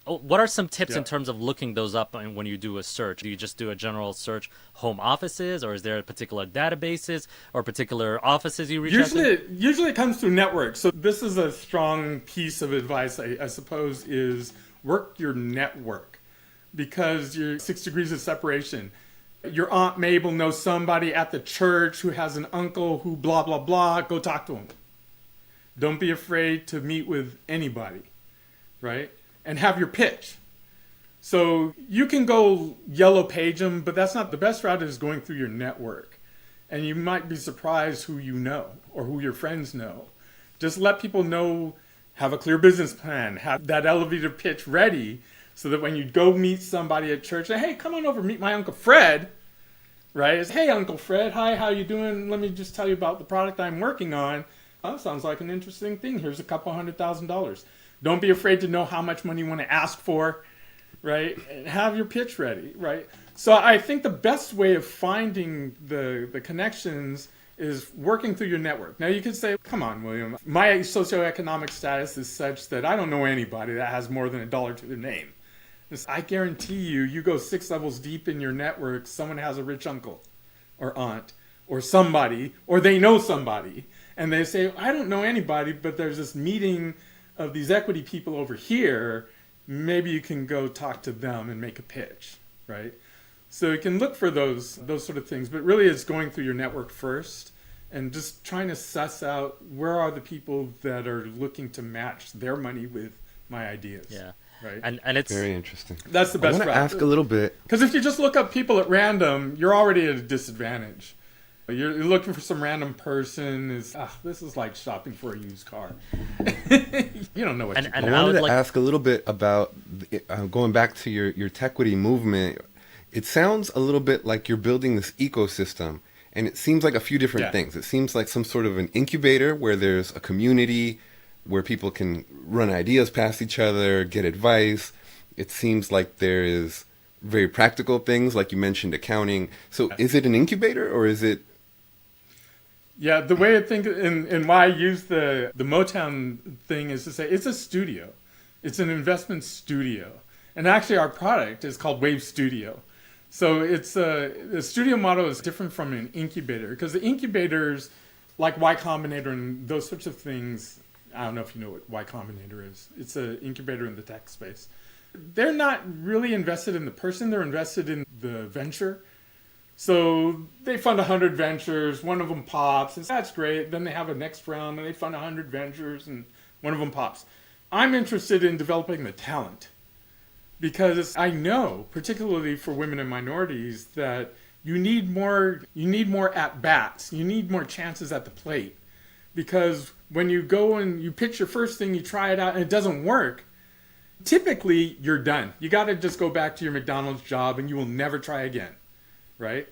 What are some tips in terms of looking those up when you do a search? Do you just do a general search, home offices, or is there particular databases or particular offices you reach out to? Usually it comes through networks. So this is a strong piece of advice, I suppose, is work your network, because you're 6 degrees of separation. Your Aunt Mabel knows somebody at the church who has an uncle who blah, blah, blah. Go talk to him. Don't be afraid to meet with anybody, right? And have your pitch. So you can go yellow page them, but that's not the best route. Is going through your network. And you might be surprised who you know or who your friends know. Just let people know, have a clear business plan, have that elevator pitch ready so that when you go meet somebody at church, say, hey, come on over, meet my Uncle Fred, right? It's, hey, Uncle Fred, hi, how you doing? Let me just tell you about the product I'm working on. Oh, sounds like an interesting thing. Here's a couple $100,000. Don't be afraid to know how much money you want to ask for, right? And have your pitch ready, right? So I think the best way of finding the connections is working through your network. Now you could say, come on, William, my socioeconomic status is such that I don't know anybody that has more than $1 to their name. I guarantee you go 6 levels deep in your network, someone has a rich uncle or aunt or somebody, or they know somebody. and they say, I don't know anybody, but there's this meeting of these equity people over here. Maybe you can go talk to them and make a pitch, right? So you can look for those sort of things, but really it's going through your network first and just trying to suss out where are the people that are looking to match their money with my ideas. Yeah. Right. And it's very interesting. That's the best. I want to ask a little bit, because if you just look up people at random, you're already at a disadvantage. You're looking for some random person. This is like shopping for a used car. You don't know what. I wanted to ask a little bit about going back to your Tequity movement. It sounds a little bit like you're building this ecosystem, and it seems like a few different things. It seems like some sort of an incubator where there's a community where people can run ideas past each other, get advice. It seems like there is very practical things, like you mentioned, accounting. So is it an incubator or is it? Yeah, the way I think and why I use the Motown thing is to say it's a studio. It's an investment studio. And actually our product is called Wave Studio. So it's the studio model is different from an incubator because the incubators like Y Combinator and those sorts of things, I don't know if you know what Y Combinator is. It's an incubator in the tech space. They're not really invested in the person, they're invested in the venture. So they fund 100 ventures, one of them pops, and that's great. Then they have a next round, and they fund 100 ventures, and one of them pops. I'm interested in developing the talent because I know, particularly for women and minorities, that you need more at-bats. You need more chances at the plate. Because when you go and you pitch your first thing, you try it out, and it doesn't work, typically you're done. You got to just go back to your McDonald's job, and you will never try again. Right?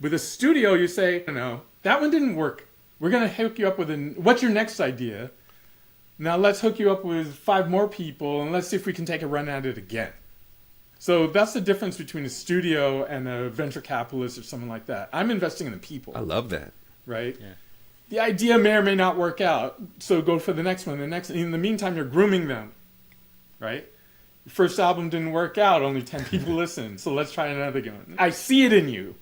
With a studio, you say, no, that one didn't work. We're going to hook you up with what's your next idea? Now let's hook you up with 5 more people and let's see if we can take a run at it again. So that's the difference between a studio and a venture capitalist or something like that. I'm investing in the people. I love that. Right? Yeah. The idea may or may not work out. So go for the next one. In the meantime, you're grooming them. Right? Your first album didn't work out. Only 10 people listened. So let's try another one. I see it in you.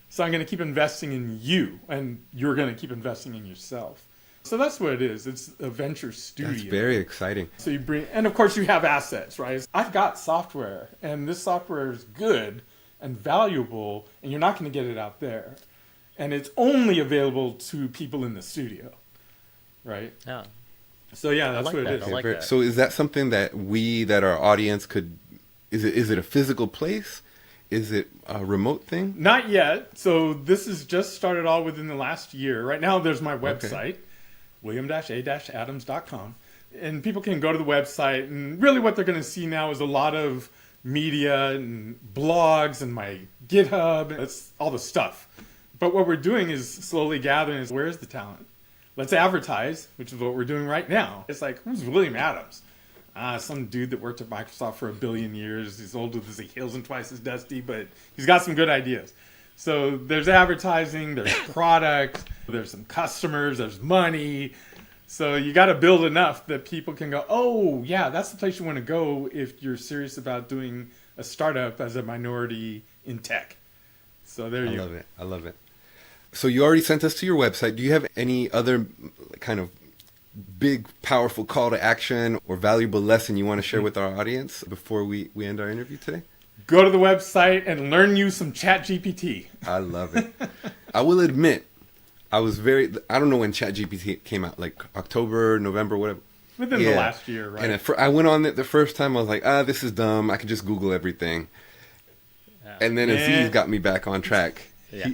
So I'm going to keep investing in you. And you're going to keep investing in yourself. So that's what it is. It's a venture studio. That's very exciting. So you bring, and of course you have assets, right? I've got software, and this software is good and valuable, and you're not going to get it out there. And it's only available to people in the studio, right? Yeah. So yeah, that's what it is. I like that. So is that something that our audience could? Is it a physical place? Is it a remote thing? Not yet. So this has just started all within the last year. Right now, there's my website, william-a-adams.com, and people can go to the website. And really, what they're going to see now is a lot of media and blogs and my GitHub. That's all the stuff. But what we're doing is slowly gathering is where's the talent? Let's advertise, which is what we're doing right now. It's like, who's William Adams? Some dude that worked at Microsoft for 1 billion years. He's old as he hills and twice as dusty, but he's got some good ideas. So there's advertising, there's product, there's some customers, there's money. So you got to build enough that people can go, oh, yeah, that's the place you want to go if you're serious about doing a startup as a minority in tech. So there you go. I love it. So you already sent us to your website. Do you have any other kind of big, powerful call to action or valuable lesson you want to share with our audience before we end our interview today? Go to the website and learn you some ChatGPT. I love it. I will admit, I don't know when ChatGPT came out, like October, November, whatever. Within the last year, right? And I went on it the first time, I was like, this is dumb. I can just Google everything. Yeah. And then Aziz got me back on track. Yeah.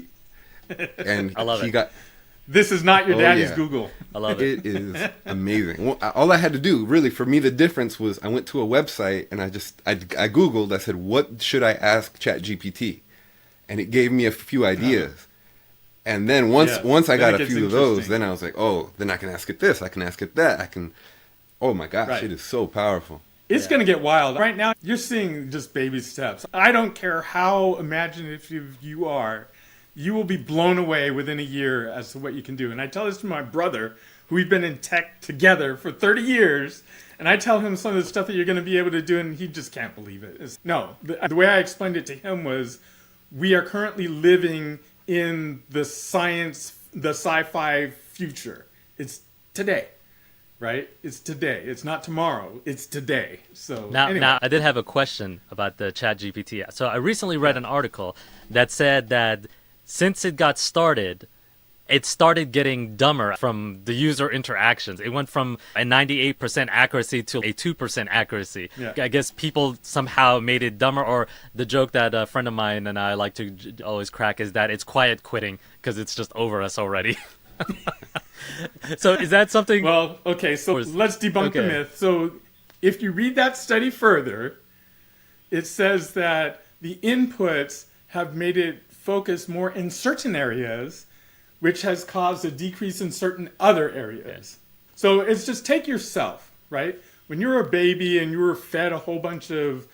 I love it. This is not your daddy's Google. I love it. It is amazing. Well, all I had to do, really, for me, the difference was I went to a website and I Googled, I said, what should I ask ChatGPT? And it gave me a few ideas. And then once I got a few of those, then I was like, oh, then I can ask it this, I can ask it that. Oh my gosh, It is so powerful. It's going to get wild. Right now, you're seeing just baby steps. I don't care how imaginative you are. You will be blown away within a year as to what you can do. And I tell this to my brother, who we've been in tech together for 30 years. And I tell him some of the stuff that you're going to be able to do, and he just can't believe it. The way I explained it to him was, we are currently living in the sci-fi future. It's today, right? It's today. It's not tomorrow. It's today. So now I did have a question about the ChatGPT. So I recently read an article that said that since it got started, it started getting dumber from the user interactions. It went from a 98% accuracy to a 2% accuracy. Yeah. I guess people somehow made it dumber, or the joke that a friend of mine and I like to always crack is that it's quiet quitting because it's just over us already. So is that something? Well, okay, so let's debunk the myth. So if you read that study further, it says that the inputs have made it focus more in certain areas, which has caused a decrease in certain other areas. Yes. So it's just take yourself, right? When you were a baby and you were fed a whole bunch of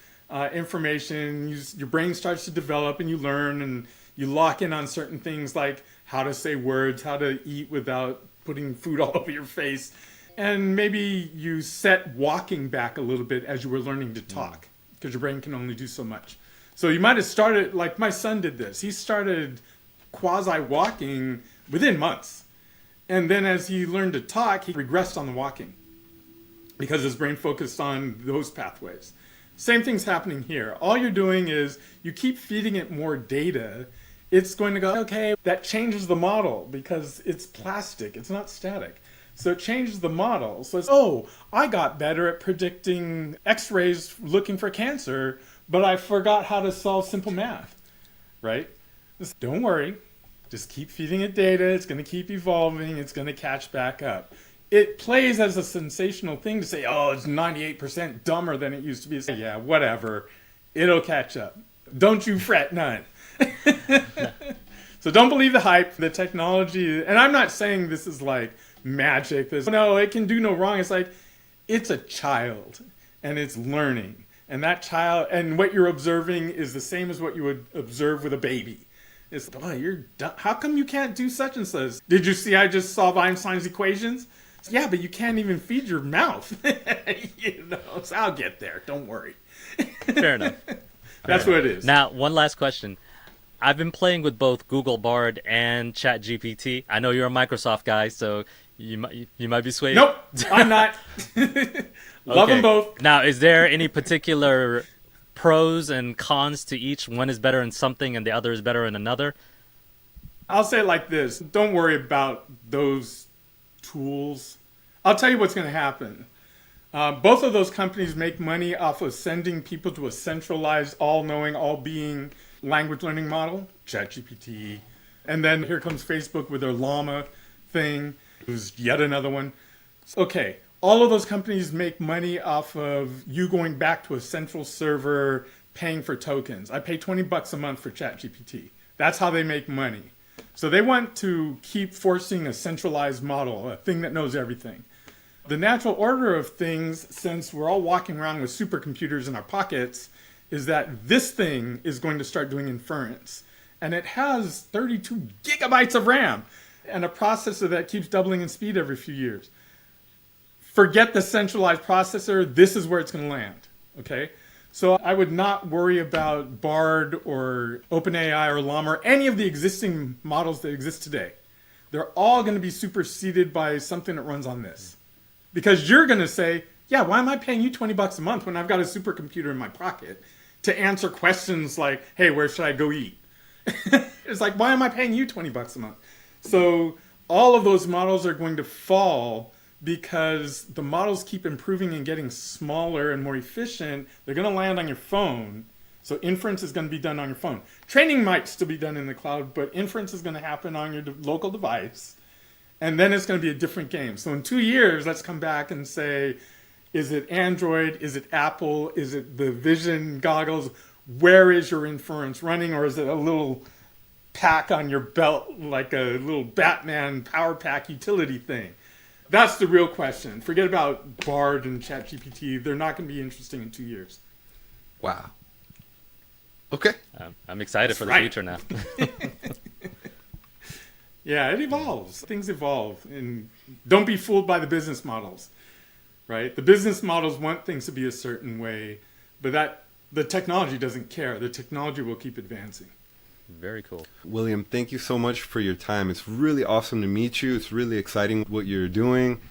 information, your brain starts to develop and you learn and you lock in on certain things like how to say words, how to eat without putting food all over your face. And maybe you set walking back a little bit as you were learning to talk because your brain can only do so much. So you might have started, like my son did this. He started quasi-walking within months. And then as he learned to talk, he regressed on the walking because his brain focused on those pathways. Same thing's happening here. All you're doing is you keep feeding it more data. It's going to go, okay, that changes the model because it's plastic. It's not static. So it changes the model. So it's, I got better at predicting x-rays looking for cancer, but I forgot how to solve simple math, right? Just don't worry. Just keep feeding it data. It's going to keep evolving. It's going to catch back up. It plays as a sensational thing to say, it's 98% dumber than it used to be. Say, yeah, whatever. It'll catch up. Don't you fret none. So don't believe the hype. The technology, and I'm not saying this is like magic. No, it can do no wrong. It's like, it's a child and it's learning. And that child, and what you're observing is the same as what you would observe with a baby. It's, you're dumb. How come you can't do such and such? Did you see I just solved Einstein's equations? Yeah, but you can't even feed your mouth. So I'll get there. Don't worry. Fair enough. That's what it is. Now, one last question. I've been playing with both Google Bard and ChatGPT. I know you're a Microsoft guy, so you might be swayed. Nope, I'm not. Love them both. Now, is there any particular pros and cons to each? One is better in something and the other is better in another? I'll say it like this. Don't worry about those tools. I'll tell you what's going to happen. Both of those companies make money off of sending people to a centralized, all-knowing, all-being language learning model, ChatGPT. And then here comes Facebook with their Llama thing, who's yet another one. Okay, all of those companies make money off of you going back to a central server, paying for tokens. I pay $20 a month for ChatGPT. That's how they make money. So they want to keep forcing a centralized model, a thing that knows everything. The natural order of things, since we're all walking around with supercomputers in our pockets, is that this thing is going to start doing inference. And it has 32 gigabytes of RAM and a processor that keeps doubling in speed every few years. Forget the centralized processor. This is where it's going to land. Okay? So I would not worry about Bard or OpenAI or Llama or any of the existing models that exist today. They're all going to be superseded by something that runs on this. Because you're going to say, yeah, why am I paying you $20 a month when I've got a supercomputer in my pocket to answer questions like, hey, where should I go eat? It's like, why am I paying you $20 a month? So all of those models are going to fall because the models keep improving and getting smaller and more efficient. They're going to land on your phone. So inference is going to be done on your phone. Training might still be done in the cloud, but inference is going to happen on your local device. And then it's going to be a different game. So in 2 years, let's come back and say, is it Android? Is it Apple? Is it the Vision goggles? Where is your inference running? Or is it a little pack on your belt, like a little Batman power pack utility thing? That's the real question. Forget about Bard and ChatGPT. They're not going to be interesting in 2 years. Wow. Okay. I'm excited for the future now. Yeah, it evolves. Things evolve. And don't be fooled by the business models, right? The business models want things to be a certain way, but the technology doesn't care. The technology will keep advancing. Very cool. William, thank you so much for your time. It's really awesome to meet you. It's really exciting what you're doing.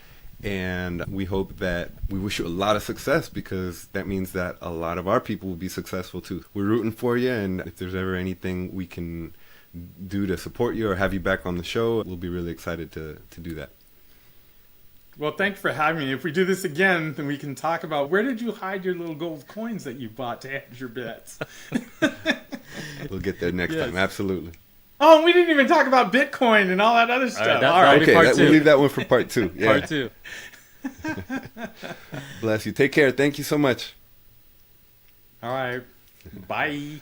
And we hope that we wish you a lot of success, because that means that a lot of our people will be successful too. We're rooting for you. And if there's ever anything we can do to support you or have you back on the show, we'll be really excited to do that. Well, thank you for having me. If we do this again, then we can talk about where did you hide your little gold coins that you bought to hedge your bets. We'll get there next time. Absolutely. Oh, we didn't even talk about Bitcoin and all that other stuff. All right. Okay, we'll leave that one for part 2. Yeah. Part 2. Bless you. Take care. Thank you so much. All right. Bye.